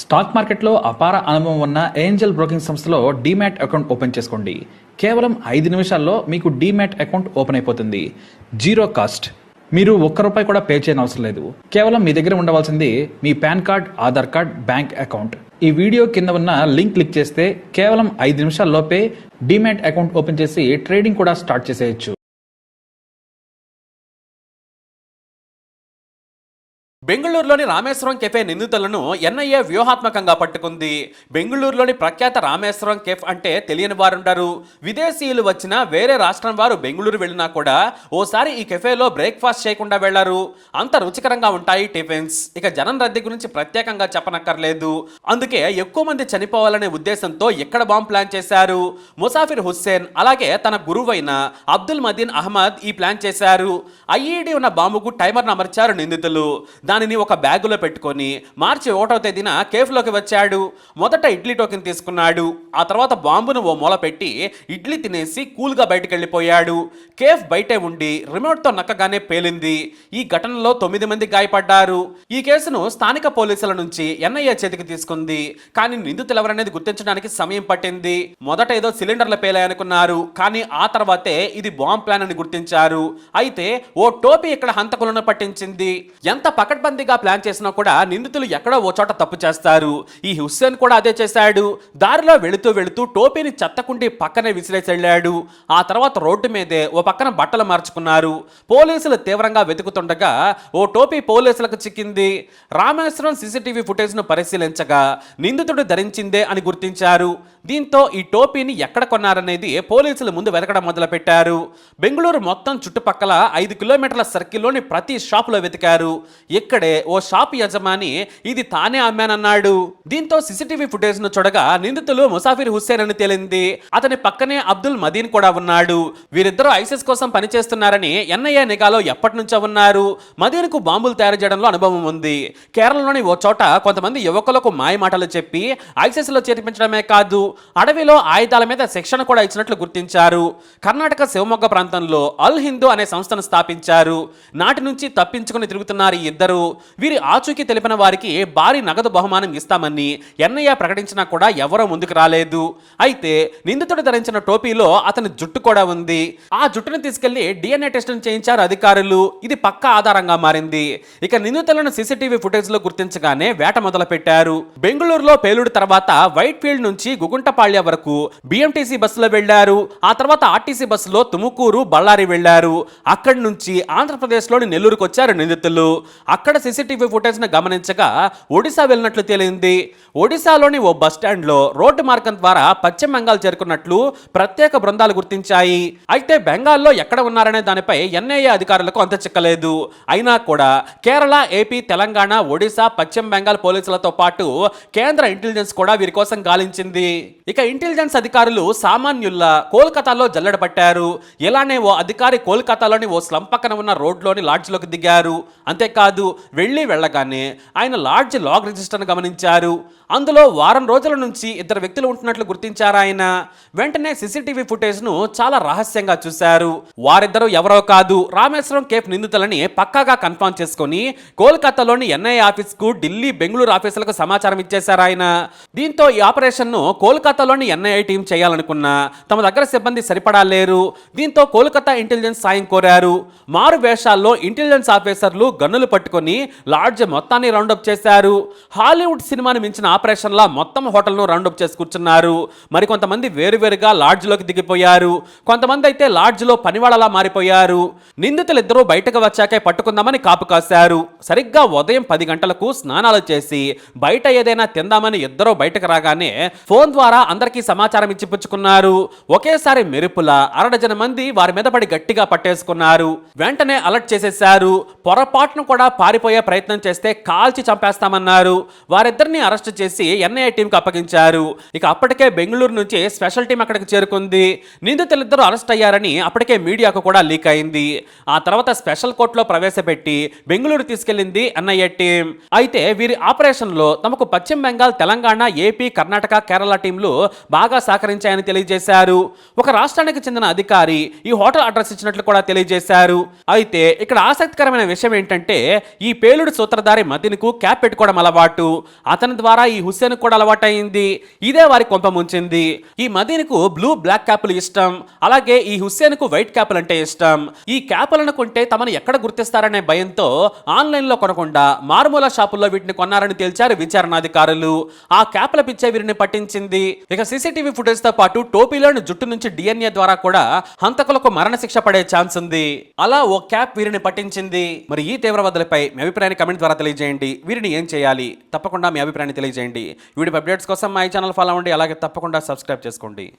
Stock మార్కెట్లో అపార అనుభవం ఉన్న ఏంజల్ బ్రోకింగ్ సంస్థలో డీమ్యాట్ అకౌంట్ ఓపెన్ చేసుకోండి. కేవలం 5 నిమిషాల్లో మీకు డీమ్యాట్ అకౌంట్ ఓపెన్ అయిపోతుంది. Zero cost. మీరు ₹1 కూడా పే చేయని అవసరం లేదు. కేవలం మీ దగ్గర ఉండవలసింది మీ PAN card, Aadhaar card, bank account. ఈ వీడియో కింద ఉన్న లింక్ క్లిక్ చేస్తే కేవలం 5 నిమిషాల్లోపే డీమ్యాట్ అకౌంట్ ఓపెన్ చేసి ట్రేడింగ్ కూడా స్టార్ట్ చేసేయచ్చు. బెంగళూరులోని రామేశ్వరం కెఫే నిందితులను ఎన్ఐఏ వ్యూహాత్మకంగా పట్టుకుంది. బెంగళూరులోని ప్రఖ్యాత రామేశ్వరం కెఫ్ అంటే తెలియని వారుంటారు. విదేశీయులు వచ్చినా వేరే రాష్ట్రం వారు బెంగళూరు వెళ్ళినా కూడా ఓసారి ఈ కెఫేలో బ్రేక్ఫాస్ట్ చేయకుండా వెళ్లారు. అంత రుచికరంగా ఉంటాయి టిఫిన్స్. ఇక జనం రద్దీ గురించి ప్రత్యేకంగా చెప్పనక్కర్లేదు. అందుకే ఎక్కువ మంది చనిపోవాలనే ఉద్దేశంతో ఎక్కడ బాంబు ప్లాన్ చేశారు. ముసాఫిర్ హుస్సేన్ అలాగే తన గురువైన అబ్దుల్ మదీన్ అహ్మద్ ఈ ప్లాన్ చేశారు. ఐఈడీ ఉన్న బాంబుకు టైమర్ అమర్చారు నిందితులు. దానిని ఒక బ్యాగులో పెట్టుకొని మార్చి 1వ తేదీన కేఫ్లోకి వచ్చాడు. మొదట ఇడ్లీ టోకెన్ తీసుకున్నాడు. ఆ తర్వాత బాంబును ఓ మూల పెట్టి ఇడ్లీ తినేసి కూల్గా బయటకు వెళ్ళిపోయాడు. కేఫ్ బయటే ఉండి రిమోట్తో నక్కగానే పేలింది. ఈ ఘటనలో 9 మంది గాయపడ్డారు. ఈ కేసును స్థానిక పోలీసుల నుంచి ఎన్ఐఏ చేతికి తీసుకుంది. కానీ నిందితులు ఎవరనేది గుర్తించడానికి సమయం పట్టింది. మొదట ఏదో సిలిండర్లు పేలాయనుకున్నారు. కానీ ఆ తర్వాతే ఇది బాంబ్ ప్లాన్ అని గుర్తించారు. అయితే ఓ టోపీ ఇక్కడ హంతకులను పట్టించింది. ఎంత పకడ్బందీగా ప్లాన్ చేసినా కూడా నిందితులు ఎక్కడో ఓ చోట తప్పు చేస్తారు. ఈ హుస్సేన్ కూడా అదే చేశాడు. దారిలో వెళుతూ టోపీని చెత్తకుండి పక్కనే విసిరేసి వెళ్ళాడు. ఆ తర్వాత రోడ్డు మీదే ఓ పక్కన బట్టలు మార్చుకున్నారు. పోలీసులు తీవ్రంగా వెతుకుతుండగా ఓ టోపీ పోలీసులకు చిక్కింది. రామేశ్వరం సీసీటీవీ ఫుటేజ్ను పరిశీలించగా నిందితుడు ధరించిందే అని గుర్తించారు. దీంతో ఈ టోపీని ఎక్కడ కొన్నారనేది పోలీసులు ముందు వెతకడం మొదలుపెట్టారు. బెంగళూరు మొత్తం చుట్టుపక్కల 5 కిలోమీటర్ల సర్కిల్లోని ప్రతి షాపులో వెతికారు. ఇక్కడే ఓ షాప్ యజమాని ఇది తానే అమ్మానన్నాడు. దీంతో సీసీటీవీ ఫుటేజ్ ను చూడగా నిందితులు ముసాఫిర్ హుస్సేన్ అని తేలింది. అతని పక్కనే అబ్దుల్ మదీన్ కూడా ఉన్నాడు. వీరిద్దరూ ఐసిస్ కోసం పనిచేస్తున్నారని ఎన్ఐఏ నిఘాలో ఎప్పటి నుంచో ఉన్నారు. మదీన్ కు బాంబులు తయారు చేయడంలో అనుభవం ఉంది. కేరళలోని ఓ చోట కొంతమంది యువకులకు మాయమాటలు చెప్పి ఐసిస్ లో చేర్పించడమే కాదు, అడవిలో ఆయుధాల మీద శిక్షణ కూడా ఇచ్చినట్లు గుర్తించారు. కర్ణాటక శివమొగ్గ ప్రాంతంలో అల్ హిందూ అనే సంస్థను స్థాపించారు. నాటి నుంచి తప్పించుకుని తిరుగుతున్నారు ఈ ఇద్దరు. వీరి ఆచూకీ తెలిపిన వారికి భారీ నగదు బహుమానం ఇస్తామని ఎన్ఐఏ ప్రకటించినా కూడా ఎవరో ముందుకు రాలేదు. అయితే నిందితుడు ధరించిన టోపీలో అతని జుట్టు కూడా ఉంది. ఆ జుట్టును తీసుకెళ్లి డిఎన్ఏ టెస్ట్ చేయించారు అధికారులు. ఇది పక్కా ఆధారంగా మారింది. ఇక నిందితులను సీసీటీవీ ఫుటేజ్ లో గుర్తించగానే వేట మొదలు పెట్టారు. బెంగళూరులో పేలుడు తర్వాత వైట్ ఫీల్డ్ నుంచి గుగుంటపాళ్య వరకు బిఎంటీసీ బస్సులో వెళ్లారు. ఆ తర్వాత ఆర్టీసీ బస్సులో తుముకూరు, బళ్ళారి వెళ్లారు. అక్కడి నుంచి ఆంధ్రప్రదేశ్లోని నెల్లూరుకు వచ్చారు నిందితులు. అక్కడ సీసీటీవీ ఫుటేజ్ ను గమనించగా ఒడిశా వెళ్ళినట్లు తేలింది. ఒడిశాలోని ఓ బస్ స్టాండ్ లో రోడ్డు మార్గం ద్వారా పశ్చిమ బెంగాల్ చేరుకున్నట్లు ప్రత్యేక బృందాలు గుర్తించాయి. అయితే బెంగాల్లో ఎక్కడ ఉన్నారనే దానిపై ఎన్ఐఏ అధికారులకు అంత చిక్కలేదు. అయినా కూడా కేరళ, ఏపీ, తెలంగాణ, ఒడిశా, పశ్చిమ బెంగాల్ పోలీసులతో పాటు కేంద్ర ఇంటెలిజెన్స్ కూడా వీరి కోసం గాలించింది. ఇక ఇంటెలిజెన్స్ అధికారులు సామాన్యుల్లా కోల్కతాలో జల్లెడ పట్టారు. ఇలానే ఓ అధికారి కోల్కతాలోని ఓ స్లం పక్కన ఉన్న రోడ్లోని లాడ్జ్లోకి దిగారు. అంతేకాదు వెళ్ళగానే ఆయన లాడ్జ్ లాగ్ రిజిస్టర్ను గమనించారు. అందులో వారం రోజుల నుంచి 2 వ్యక్తులు ఉంటున్నట్లు గుర్తించారు ఆయన. వెంటనే సీసీటీవీ ఫుటేజ్ ను చాలా రహస్యంగా చూశారు. వారిద్దరూ ఎవరో కాదు, రామేశ్వరం కేఫ్ నిందితులని పక్కాగా కన్ఫర్మ్ చేసుకుని కోల్కతాలోని ఎన్ఐఏ ఆఫీస్ కు, ఢిల్లీ, బెంగళూరు ఆఫీసులకు సమాచారం ఇచ్చేశారు ఆయన. దీంతో ఈ ఆపరేషన్ ను కోల్కతాలోని ఎన్ఐఏ టీం చేయాలనుకున్నా తమ దగ్గర సిబ్బంది సరిపడా లేరు. దీంతో కోల్కతా ఇంటెలిజెన్స్ సాయం కోరారు. మారు వేషాల్లో ఇంటెలిజెన్స్ ఆఫీసర్లు గన్నులు పట్టుకొని లాడ్జ్ మొత్తాన్ని రౌండప్ చేశారు. హాలీవుడ్ సినిమాని మించిన ఆపరేషన్లా మొత్తం హోటల్ను రౌండప్ చేసి కూర్చున్నారు. మరికొంతమంది వేరువేరుగా లాడ్జ్లోకి దిగిపోయారు. కొంతమంది అయితే లాడ్జ్లో పనివాళ్ళలా మారిపోయారు. నిందితులిద్దరూ బయటకు వచ్చాకే పట్టుకుందామని కాపు కాశారు. సరిగ్గా ఉదయం 10 గంటలకు స్నానాలు చేసి బయట ఏదైనా తిందామని ఇద్దరూ బయటకు రాగానే ఫోన్ ద్వారా అందరికీ సమాచారం ఇచ్చి పుచ్చుకున్నారు. ఒకేసారి మెరుపులా 1/2 డజన్ మంది వారి మీద పడి గట్టిగా పట్టేసుకున్నారు. వెంటనే అలర్ట్ చేసేశారు. పొరపాటును కూడా పారిపోయే ప్రయత్నం చేస్తే కాల్చి చంపేస్తామన్నారు. వారిద్దరిని అరెస్ట్ చేసి ఎన్ఐఏ టీంకి అప్పగించారు. ఇక అప్పటికే బెంగళూరు నుంచి స్పెషల్ టీం అక్కడికి చేరుకుంది. నిందితులిద్దరూ అరెస్ట్ అయ్యారని అప్పటికే మీడియాకు కూడా లీక్ అయింది. ఆ తర్వాత స్పెషల్ కోర్టులో ప్రవేశపెట్టి బెంగళూరు తీసుకెళ్లింది ఎన్ఐఏ టీం. అయితే వీరి ఆపరేషన్ లో తమకు పశ్చిమ బెంగాల్, తెలంగాణ, ఏపీ, కర్ణాటక, కేరళ టీంలు బాగా సహకరించాయని తెలియజేశారు. ఒక రాష్ట్రానికి చెందిన అధికారి ఈ హోటల్ అడ్రస్ ఇచ్చినట్లు కూడా తెలియజేశారు. అయితే ఇక్కడ ఆసక్తికరమైన విషయం ఏంటంటే ఈ పేలుడు సూత్రధారి మదీన్ కు క్యాప్ పెట్టుకోవడం అలవాటు. అతని ద్వారా ఈ హుస్సేన్ కూడా అలవాటైంది. ఇదే వారి కొంప ముంచింది. ఈ మదీన్కు బ్లూ బ్లాక్ క్యాపులు ఇష్టం, అలాగే ఈ హుస్సేన్కు వైట్ క్యాపులు అంటే ఇష్టం. ఈ క్యాపులను కొంటే తమను ఎక్కడ గుర్తిస్తారనే భయంతో ఆన్లైన్లో కొనకుండా మారుమూల షాపుల్లో వీటిని కొన్నారని తేల్చారు విచారణాధికారులు. ఆ క్యాపుల పిచ్చే వీరిని పట్టించింది. ఇక సీసీటీవీ ఫుటేజ్ తో పాటు టోపీలోని జుట్టు నుంచి DNA ద్వారా కూడా హంతకులకు మరణశిక్ష పడే ఛాన్స్ ఉంది. అలా ఓ క్యాప్ వీరిని పట్టించింది. మరి ఈ తీవ్రవాదులపై మీ అభిప్రాయాన్ని కమెంట్ ద్వారా తెలియజేయండి. వీరిని ఏం చేయాలి? తప్పకుండా మీ అభిప్రాయాన్ని తెలియజేయండి. వీడియో అప్డేట్స్ కోసం మా ఈ ఛానల్ ఫాలో అవ్వండి. అలాగే తప్పకుండా సబ్స్క్రైబ్ చేసుకోండి.